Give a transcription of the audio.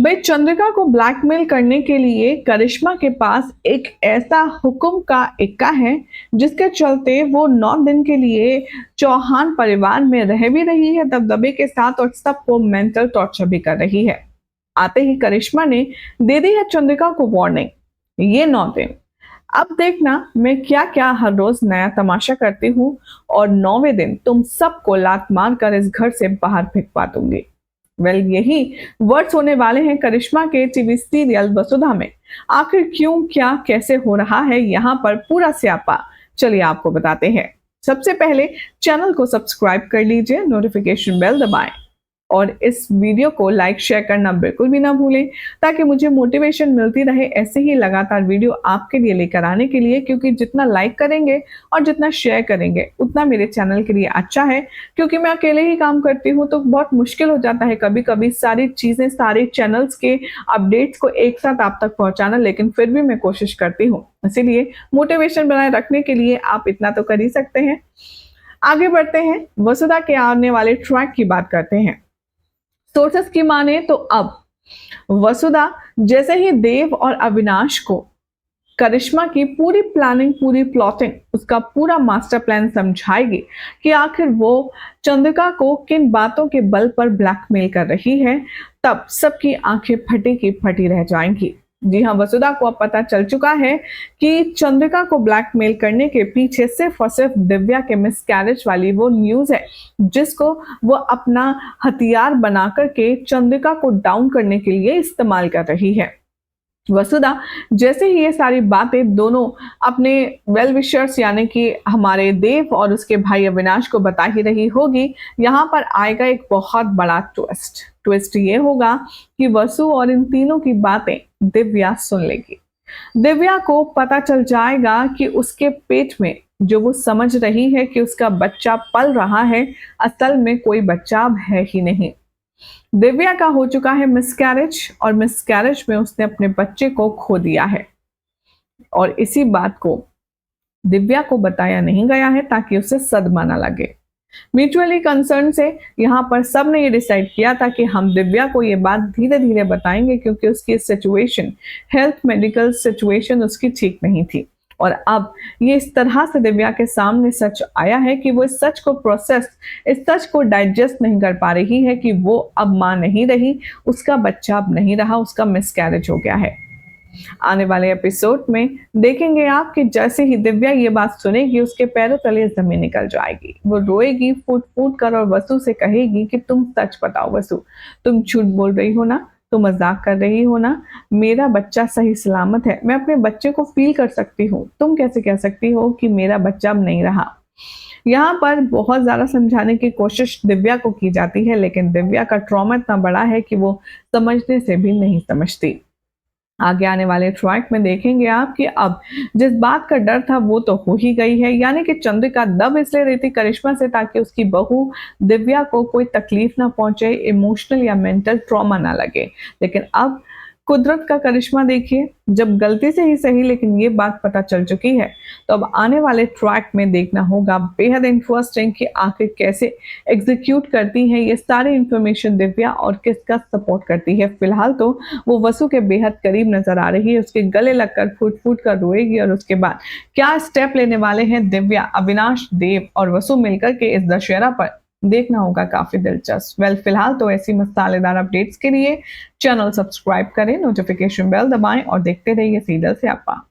भाई चंद्रिका को ब्लैकमेल करने के लिए करिश्मा के पास एक ऐसा हुक्म का इक्का है जिसके चलते वो 9 दिन के लिए चौहान परिवार में रह भी रही है दबदबे के साथ और सबको मेंटल टॉर्चर भी कर रही है। आते ही करिश्मा ने दे दी है चंद्रिका को वार्निंग, ये 9 दिन अब देखना मैं क्या क्या हर रोज नया तमाशा करती हूँ और 9वें दिन तुम सबको लात मार कर इस घर से बाहर फेंकवा दूंगी। यही वर्ड्स होने वाले हैं करिश्मा के टीवी सीरियल वसुधा में। आखिर क्यों, क्या, कैसे हो रहा है यहाँ पर पूरा स्यापा, चलिए आपको बताते हैं। सबसे पहले चैनल को सब्सक्राइब कर लीजिए, नोटिफिकेशन बेल दबाएं और इस वीडियो को लाइक शेयर करना बिल्कुल भी ना भूलें ताकि मुझे मोटिवेशन मिलती रहे ऐसे ही लगातार वीडियो आपके लिए लेकर आने के लिए, क्योंकि जितना लाइक करेंगे और जितना शेयर करेंगे उतना मेरे चैनल के लिए अच्छा है। क्योंकि मैं अकेले ही काम करती हूँ तो बहुत मुश्किल हो जाता है कभी कभी सारी चीजें, सारे चैनल्स के अपडेट्स को एक साथ आप तक पहुंचाना, लेकिन फिर भी मैं कोशिश करती हूँ। इसीलिए मोटिवेशन बनाए रखने के लिए आप इतना तो कर ही सकते हैं। आगे बढ़ते हैं, वसुधा के आने वाले ट्रैक की बात करते हैं। सोर्सेस की माने तो अब वसुधा जैसे ही देव और अविनाश को करिश्मा की पूरी प्लानिंग, पूरी प्लॉटिंग, उसका पूरा मास्टर प्लान समझाएगी कि आखिर वो चंद्रिका को किन बातों के बल पर ब्लैकमेल कर रही है, तब सबकी आंखें फटी की फटी रह जाएंगी। जी हाँ, वसुधा को अब पता चल चुका है कि चंद्रिका को ब्लैकमेल करने के पीछे सिर्फ और सिर्फ दिव्या के मिसकैरेज वाली वो न्यूज है जिसको वो अपना हथियार बना करके चंद्रिका को डाउन करने के लिए इस्तेमाल कर रही है। वसुधा जैसे ही ये सारी बातें दोनों अपने वेल विशर्स यानी कि हमारे देव और उसके भाई अविनाश को बता ही रही होगी, यहाँ पर आएगा एक बहुत बड़ा ट्विस्ट ये होगा कि वसु और इन तीनों की बातें दिव्या सुन लेगी। दिव्या को पता चल जाएगा कि उसके पेट में जो वो समझ रही है कि उसका बच्चा पल रहा है, असल में कोई बच्चा अब है ही नहीं। दिव्या का हो चुका है मिसकैरेज और मिसकैरेज में उसने अपने बच्चे को खो दिया है और इसी बात को दिव्या को बताया नहीं गया है ताकि उसे सदमा ना लगे। म्यूचुअली कंसर्न से यहाँ पर सब ने ये डिसाइड किया था कि हम दिव्या को ये बात धीरे धीरे बताएंगे क्योंकि उसकी सिचुएशन, हेल्थ मेडिकल सिचुएशन उसकी ठीक नहीं थी। और अब ये इस तरह से दिव्या के सामने सच आया है कि वो इस सच को प्रोसेस, इस सच को डाइजेस्ट नहीं कर पा रही है कि वो अब मां नहीं रही, उसका बच्चा अब नहीं रहा, उसका मिसकैरेज हो गया है। आने वाले एपिसोड में देखेंगे आप कि जैसे ही दिव्या ये बात सुनेगी उसके पैरों तले जमीन निकल जाएगी, वो रोएगी फूट फूट कर और वसु से कहेगी कि तुम सच बताओ वसु, तुम झूठ बोल रही हो ना, तुम मजाक कर रही हो ना, मेरा बच्चा सही सलामत है, मैं अपने बच्चे को फील कर सकती हूँ, तुम कैसे कह सकती हो कि मेरा बच्चा अब नहीं रहा। यहाँ पर बहुत ज्यादा समझाने की कोशिश दिव्या को की जाती है, लेकिन दिव्या का ट्रॉमा इतना बड़ा है कि वो समझने से भी नहीं समझती। आगे आने वाले ट्रैक में देखेंगे आप कि अब जिस बात का डर था वो तो हो ही गई है, यानी कि चंद्रिका दब इसलिए रही थी करिश्मा से ताकि उसकी बहू दिव्या को कोई तकलीफ ना पहुंचे, इमोशनल या मेंटल ट्रॉमा ना लगे। लेकिन अब कुदरत का करिश्मा देखिए, जब गलती से ही सही लेकिन ये बात पता चल चुकी है तो अब आने वाले ट्रैक में देखना होगा बेहद इंटरेस्टिंग कि आखिर कैसे एग्जीक्यूट करती है ये सारी इंफॉर्मेशन दिव्या और किसका सपोर्ट करती है। फिलहाल तो वो वसु के बेहद करीब नजर आ रही है, उसके गले लगकर फूट फूट कर रोएगी और उसके बाद क्या स्टेप लेने वाले हैं दिव्या, अविनाश, देव और वसु मिलकर के इस दशहरा पर, देखना होगा काफी दिलचस्प। फिलहाल तो ऐसी मसालेदार अपडेट्स के लिए चैनल सब्सक्राइब करें, नोटिफिकेशन बेल दबाएं और देखते रहिए सीरियल स्यापा।